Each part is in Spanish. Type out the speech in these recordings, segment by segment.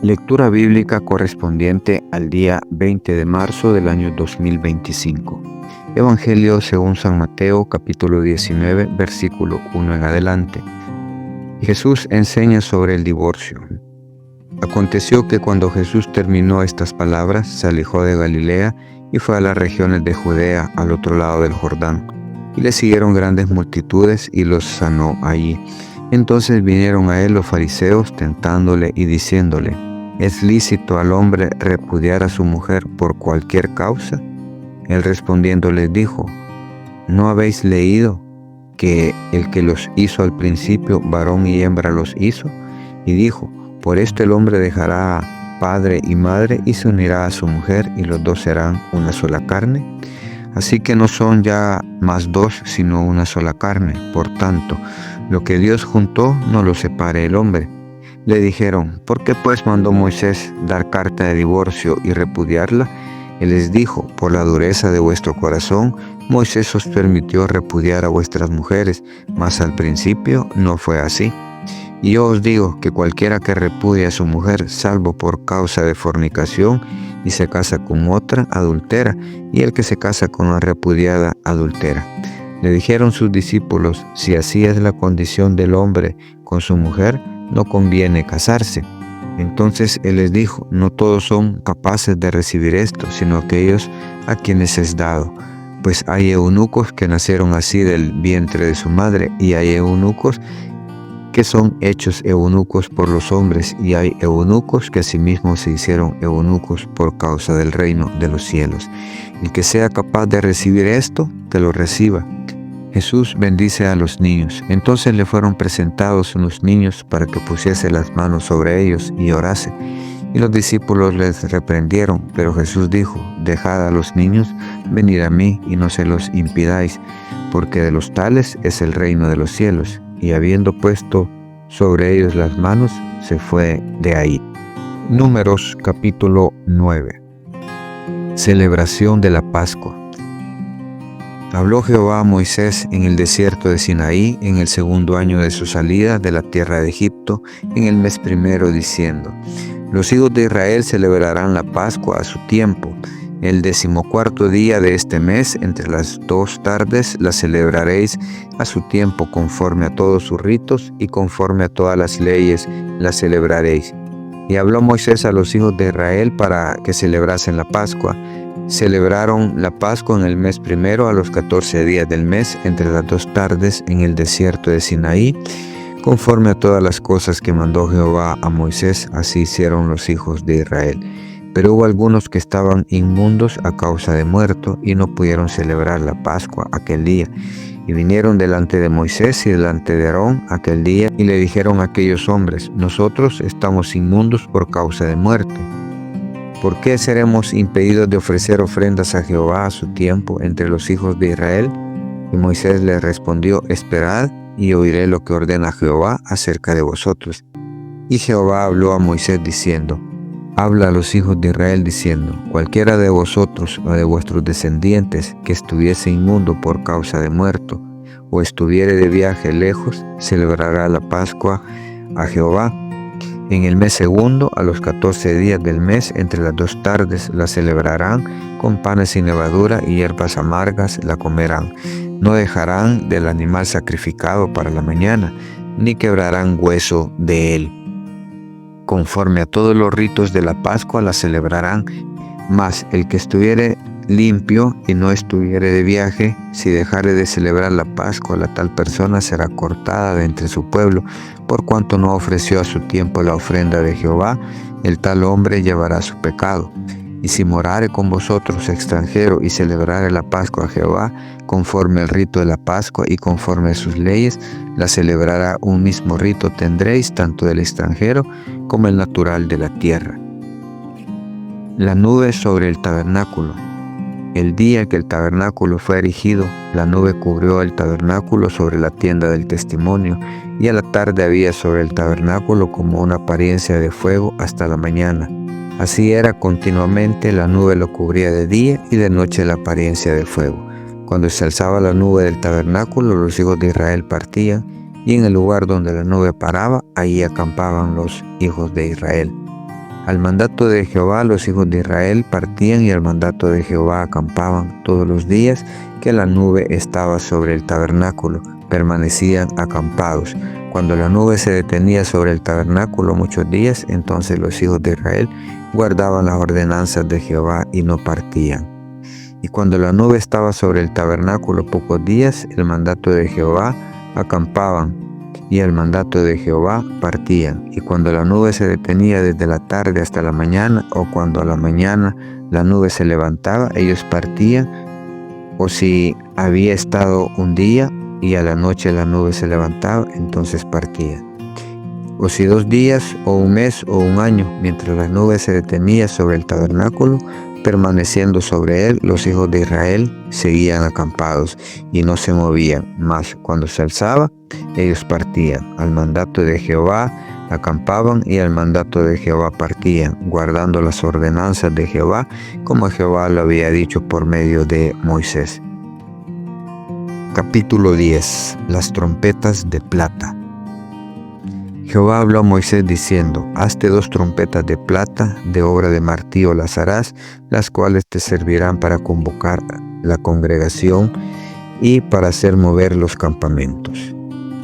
Lectura bíblica correspondiente al día 20 de marzo del año 2025. Evangelio según San Mateo, capítulo 19, versículo 1 en adelante. Jesús enseña sobre el divorcio. Aconteció que cuando Jesús terminó estas palabras, se alejó de Galilea y fue a las regiones de Judea, al otro lado del Jordán. Y le siguieron grandes multitudes y los sanó allí. Entonces vinieron a él los fariseos tentándole y diciéndole: ¿es lícito al hombre repudiar a su mujer por cualquier causa? Él respondiendo les dijo: ¿no habéis leído que el que los hizo al principio, varón y hembra los hizo? Y dijo: por esto el hombre dejará padre y madre y se unirá a su mujer, y los dos serán una sola carne. Así que no son ya más dos, sino una sola carne. Por tanto, lo que Dios juntó, no lo separe el hombre. Le dijeron: ¿por qué pues mandó Moisés dar carta de divorcio y repudiarla? Él les dijo: por la dureza de vuestro corazón, Moisés os permitió repudiar a vuestras mujeres, mas al principio no fue así. Y yo os digo que cualquiera que repudie a su mujer, salvo por causa de fornicación, y se casa con otra, adultera, y el que se casa con una repudiada, adultera. Le dijeron sus discípulos: si así es la condición del hombre con su mujer, no conviene casarse. Entonces él les dijo: no todos son capaces de recibir esto, sino aquellos a quienes es dado. Pues hay eunucos que nacieron así del vientre de su madre, y hay eunucos que son hechos eunucos por los hombres, y hay eunucos que asimismo se hicieron eunucos por causa del reino de los cielos. El que sea capaz de recibir esto, que lo reciba. Jesús bendice a los niños. Entonces le fueron presentados unos niños para que pusiese las manos sobre ellos y orase. Y los discípulos les reprendieron, pero Jesús dijo: dejad a los niños venir a mí y no se los impidáis, porque de los tales es el reino de los cielos. Y habiendo puesto sobre ellos las manos, se fue de ahí. Números capítulo 9. Celebración de la Pascua. Habló Jehová a Moisés en el desierto de Sinaí, en el segundo año de su salida de la tierra de Egipto, en el mes primero, diciendo: los hijos de Israel celebrarán la Pascua a su tiempo. El 14º día de este mes, entre las 2 tardes, la celebraréis a su tiempo, conforme a todos sus ritos y conforme a todas las leyes la celebraréis. Y habló Moisés a los hijos de Israel para que celebrasen la Pascua. Celebraron la Pascua en el mes primero, a los 14 días del mes, entre las 2 tardes, en el desierto de Sinaí, conforme a todas las cosas que mandó Jehová a Moisés, así hicieron los hijos de Israel. Pero hubo algunos que estaban inmundos a causa de muerto, y no pudieron celebrar la Pascua aquel día. Y vinieron delante de Moisés y delante de Aarón aquel día, y le dijeron a aquellos hombres: nosotros estamos inmundos por causa de muerte. ¿Por qué seremos impedidos de ofrecer ofrendas a Jehová a su tiempo entre los hijos de Israel? Y Moisés les respondió: esperad, y oiré lo que ordena Jehová acerca de vosotros. Y Jehová habló a Moisés diciendo: habla a los hijos de Israel diciendo: cualquiera de vosotros o de vuestros descendientes que estuviese inmundo por causa de muerto, o estuviere de viaje lejos, celebrará la Pascua a Jehová. En el mes segundo, a los 14 días del mes, entre las 2 tardes, la celebrarán con panes sin levadura y hierbas amargas la comerán. No dejarán del animal sacrificado para la mañana, ni quebrarán hueso de él. Conforme a todos los ritos de la Pascua la celebrarán. Mas el que estuviere limpio y no estuviere de viaje, si dejare de celebrar la Pascua, la tal persona será cortada de entre su pueblo, por cuanto no ofreció a su tiempo la ofrenda de Jehová, el tal hombre llevará su pecado. Y si morare con vosotros extranjero y celebrare la Pascua a Jehová, conforme al rito de la Pascua y conforme a sus leyes, la celebrará. Un mismo rito tendréis, tanto del extranjero como el natural de la tierra. La nube sobre el tabernáculo. El día que el tabernáculo fue erigido, la nube cubrió el tabernáculo sobre la tienda del testimonio, y a la tarde había sobre el tabernáculo como una apariencia de fuego hasta la mañana. Así era continuamente, la nube lo cubría de día y de noche la apariencia de fuego. Cuando se alzaba la nube del tabernáculo, los hijos de Israel partían, y en el lugar donde la nube paraba, allí acampaban los hijos de Israel. Al mandato de Jehová los hijos de Israel partían, y al mandato de Jehová acampaban todos los días que la nube estaba sobre el tabernáculo, permanecían acampados. Cuando la nube se detenía sobre el tabernáculo muchos días, entonces los hijos de Israel guardaban las ordenanzas de Jehová y no partían. Y cuando la nube estaba sobre el tabernáculo pocos días, el mandato de Jehová acampaban, y el mandato de Jehová partían. Y cuando la nube se detenía desde la tarde hasta la mañana, o cuando a la mañana la nube se levantaba, ellos partían. O si había estado un día y a la noche la nube se levantaba, entonces partían. O si 2 días, o un mes, o un año, mientras la nube se detenía sobre el tabernáculo, permaneciendo sobre él, los hijos de Israel seguían acampados y no se movían. Mas cuando se alzaba, ellos partían. Al mandato de Jehová acampaban, y al mandato de Jehová partían, guardando las ordenanzas de Jehová, como Jehová lo había dicho por medio de Moisés. Capítulo 10. Las trompetas de plata. Jehová habló a Moisés diciendo: Hazte 2 trompetas de plata, de obra de martillo las harás, las cuales te servirán para convocar la congregación y para hacer mover los campamentos.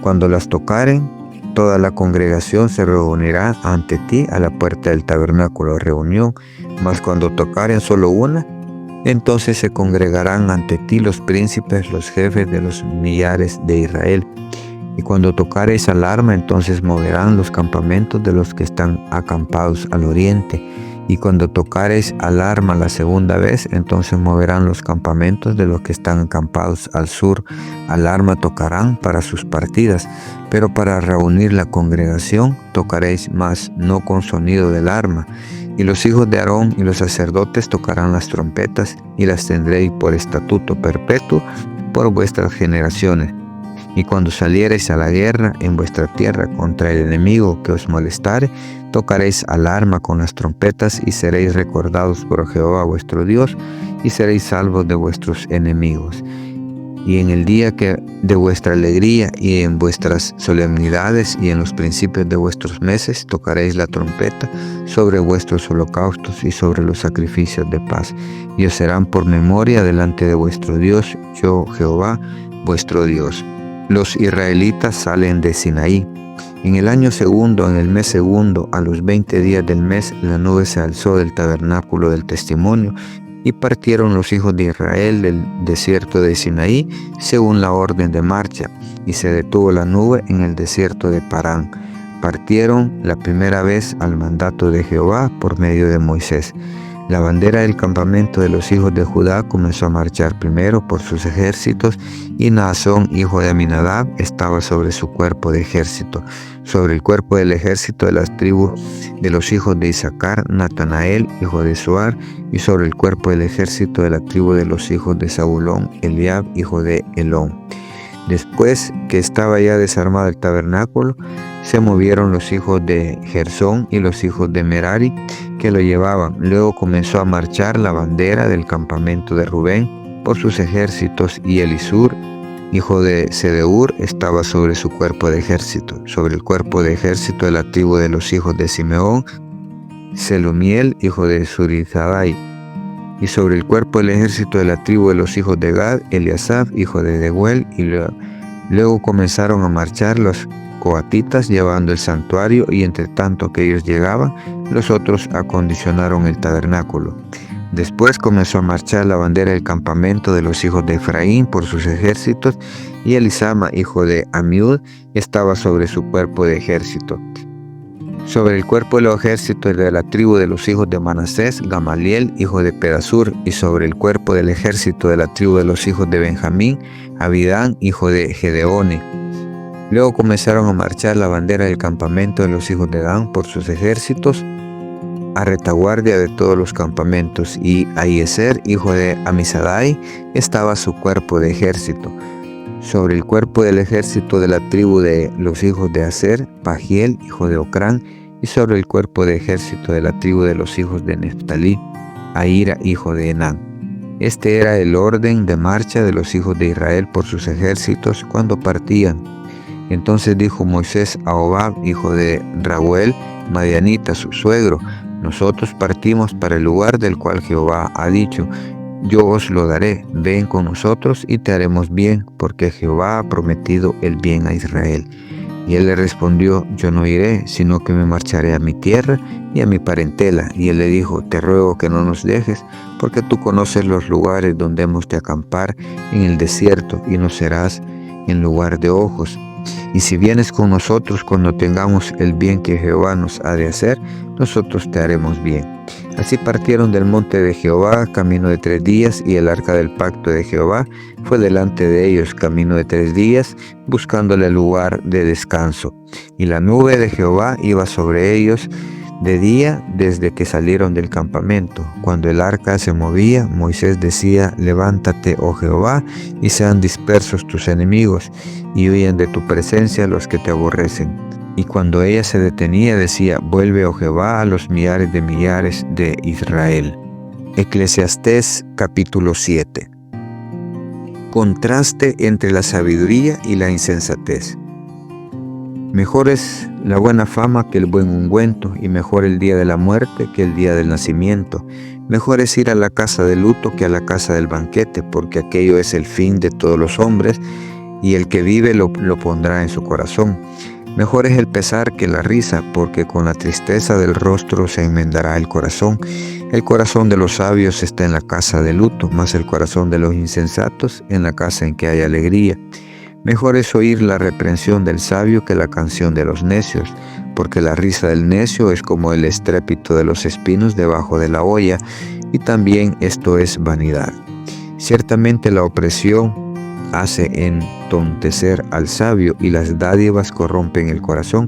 Cuando las tocaren, toda la congregación se reunirá ante ti a la puerta del tabernáculo de reunión, mas cuando tocaren solo una, entonces se congregarán ante ti los príncipes, los jefes de los millares de Israel. Y cuando tocareis alarma, entonces moverán los campamentos de los que están acampados al oriente. Y cuando tocareis alarma la segunda vez, entonces moverán los campamentos de los que están acampados al sur. Alarma tocarán para sus partidas, pero para reunir la congregación tocaréis, mas no con sonido de alarma. Y los hijos de Aarón y los sacerdotes tocarán las trompetas, y las tendréis por estatuto perpetuo por vuestras generaciones. Y cuando saliereis a la guerra en vuestra tierra contra el enemigo que os molestare, tocaréis alarma con las trompetas, y seréis recordados por Jehová vuestro Dios, y seréis salvos de vuestros enemigos. Y en el día de vuestra alegría, y en vuestras solemnidades, y en los principios de vuestros meses, tocaréis la trompeta sobre vuestros holocaustos y sobre los sacrificios de paz. Y os serán por memoria delante de vuestro Dios, yo Jehová vuestro Dios. Los israelitas salen de Sinaí. En el año segundo, en el mes segundo, a los 20 días del mes, la nube se alzó del tabernáculo del testimonio, y partieron los hijos de Israel del desierto de Sinaí, según la orden de marcha, y se detuvo la nube en el desierto de Parán. Partieron la primera vez al mandato de Jehová por medio de Moisés. La bandera del campamento de los hijos de Judá comenzó a marchar primero por sus ejércitos, y Naasón, hijo de Aminadab, estaba sobre su cuerpo de ejército. Sobre el cuerpo del ejército de las tribus de los hijos de Isaacar, Natanael, hijo de Suar, y sobre el cuerpo del ejército de la tribu de los hijos de Zabulón, Eliab, hijo de Helón. Después que estaba ya desarmado el tabernáculo, se movieron los hijos de Gersón y los hijos de Merari que lo llevaban. Luego comenzó a marchar la bandera del campamento de Rubén por sus ejércitos, y Elisur, hijo de Sedeur, estaba sobre su cuerpo de ejército. Sobre el cuerpo de ejército de la tribu de los hijos de Simeón, Selumiel, hijo de Zurizadai. Y sobre el cuerpo del ejército de la tribu de los hijos de Gad, Eliasaf, hijo de Dehuel. Y luego comenzaron a marchar los coatitas llevando el santuario, y entre tanto que ellos llegaban, los otros acondicionaron el tabernáculo. Después comenzó a marchar la bandera del campamento de los hijos de Efraín por sus ejércitos, y Elisama, hijo de Amiud, estaba sobre su cuerpo de ejército. Sobre el cuerpo del ejército de la tribu de los hijos de Manasés, Gamaliel, hijo de Pedasur, y sobre el cuerpo del ejército de la tribu de los hijos de Benjamín, Abidán, hijo de Gedeone. Luego comenzaron a marchar la bandera del campamento de los hijos de Dan por sus ejércitos, a retaguardia de todos los campamentos, y Ahiezer, hijo de Amisadai, estaba su cuerpo de ejército. Sobre el cuerpo del ejército de la tribu de los hijos de Aser, Pagiel, hijo de Ocrán, y sobre el cuerpo de ejército de la tribu de los hijos de Neftalí, Ahira, hijo de Enán. Este era el orden de marcha de los hijos de Israel por sus ejércitos cuando partían. Entonces dijo Moisés a Hobab, hijo de Reuel, madianita, su suegro: Nosotros partimos para el lugar del cual Jehová ha dicho: yo os lo daré, ven con nosotros y te haremos bien, porque Jehová ha prometido el bien a Israel. Y él le respondió: yo no iré, sino que me marcharé a mi tierra y a mi parentela. Y él le dijo: te ruego que no nos dejes, porque tú conoces los lugares donde hemos de acampar en el desierto, y nos serás en lugar de ojos. Y si vienes con nosotros cuando tengamos el bien que Jehová nos ha de hacer, nosotros te haremos bien. Así partieron del monte de Jehová camino de 3 días, y el arca del pacto de Jehová fue delante de ellos camino de 3 días, buscándole lugar de descanso. Y la nube de Jehová iba sobre ellos de día desde que salieron del campamento. Cuando el arca se movía, Moisés decía: levántate, oh Jehová, y sean dispersos tus enemigos, y huyan de tu presencia los que te aborrecen. Y cuando ella se detenía, decía: vuelve, oh Jehová, a los millares de Israel. Eclesiastés capítulo 7. Contraste entre la sabiduría y la insensatez. Mejor es la buena fama que el buen ungüento, y mejor el día de la muerte que el día del nacimiento. Mejor es ir a la casa de luto que a la casa del banquete, porque aquello es el fin de todos los hombres, y el que vive lo pondrá en su corazón. Mejor es el pesar que la risa, porque con la tristeza del rostro se enmendará el corazón. El corazón de los sabios está en la casa de luto, mas el corazón de los insensatos en la casa en que hay alegría. Mejor es oír la reprensión del sabio que la canción de los necios, porque la risa del necio es como el estrépito de los espinos debajo de la olla, y también esto es vanidad. Ciertamente la opresión hace entontecer al sabio, y las dádivas corrompen el corazón.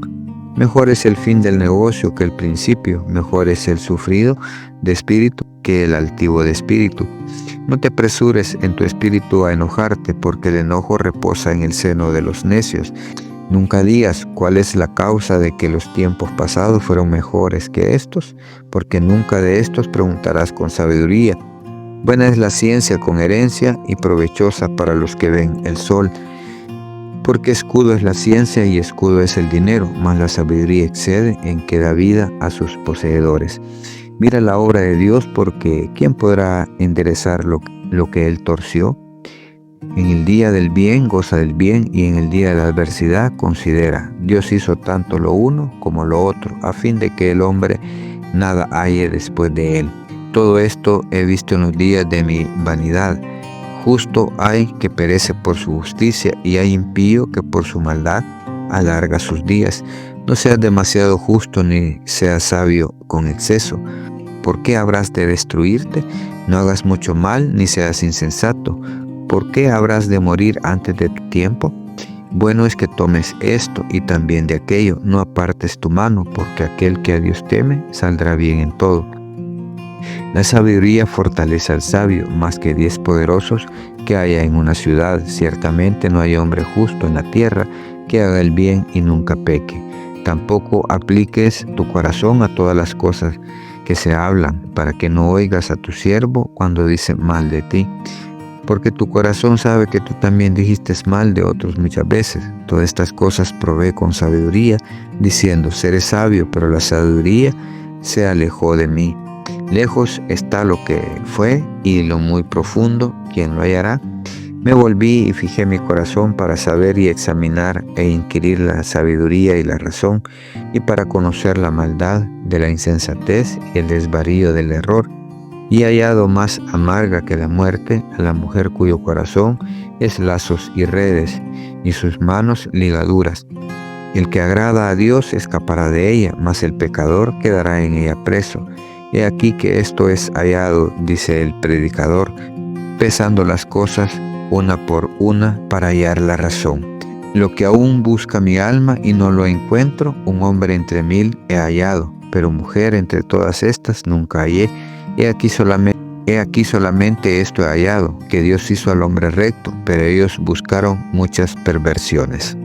Mejor es el fin del negocio que el principio, mejor es el sufrido de espíritu que el altivo de espíritu. No te apresures en tu espíritu a enojarte, porque el enojo reposa en el seno de los necios. Nunca digas: ¿cuál es la causa de que los tiempos pasados fueron mejores que estos? Porque nunca de estos preguntarás con sabiduría. Buena es la ciencia con herencia, y provechosa para los que ven el sol. Porque escudo es la ciencia y escudo es el dinero, mas la sabiduría excede en que da vida a sus poseedores. Mira la obra de Dios, porque ¿quién podrá enderezar lo que Él torció? En el día del bien goza del bien, y en el día de la adversidad considera. Dios hizo tanto lo uno como lo otro, a fin de que el hombre nada halle después de él. Todo esto he visto en los días de mi vanidad. Justo hay que perece por su justicia, y hay impío que por su maldad alarga sus días. No seas demasiado justo, ni seas sabio con exceso. ¿Por qué habrás de destruirte? No hagas mucho mal, ni seas insensato. ¿Por qué habrás de morir antes de tu tiempo? Bueno es que tomes esto y también de aquello. No apartes tu mano, porque aquel que a Dios teme saldrá bien en todo. La sabiduría fortalece al sabio, más que 10 poderosos que haya en una ciudad. Ciertamente no hay hombre justo en la tierra que haga el bien y nunca peque. Tampoco apliques tu corazón a todas las cosas que se hablan, para que no oigas a tu siervo cuando dice mal de ti. Porque tu corazón sabe que tú también dijiste mal de otros muchas veces. Todas estas cosas provee con sabiduría, diciendo: seré sabio, pero la sabiduría se alejó de mí. Lejos está lo que fue, y lo muy profundo, ¿quién lo hallará? Me volví y fijé mi corazón para saber y examinar e inquirir la sabiduría y la razón, y para conocer la maldad de la insensatez y el desvarío del error. Y he hallado más amarga que la muerte a la mujer cuyo corazón es lazos y redes, y sus manos ligaduras. El que agrada a Dios escapará de ella, mas el pecador quedará en ella preso. He aquí que esto es hallado, dice el predicador, pesando las cosas una por una para hallar la razón. Lo que aún busca mi alma y no lo encuentro, un hombre entre 1000 he hallado, pero mujer entre todas estas nunca hallé. He aquí solamente esto he hallado, que Dios hizo al hombre recto, pero ellos buscaron muchas perversiones.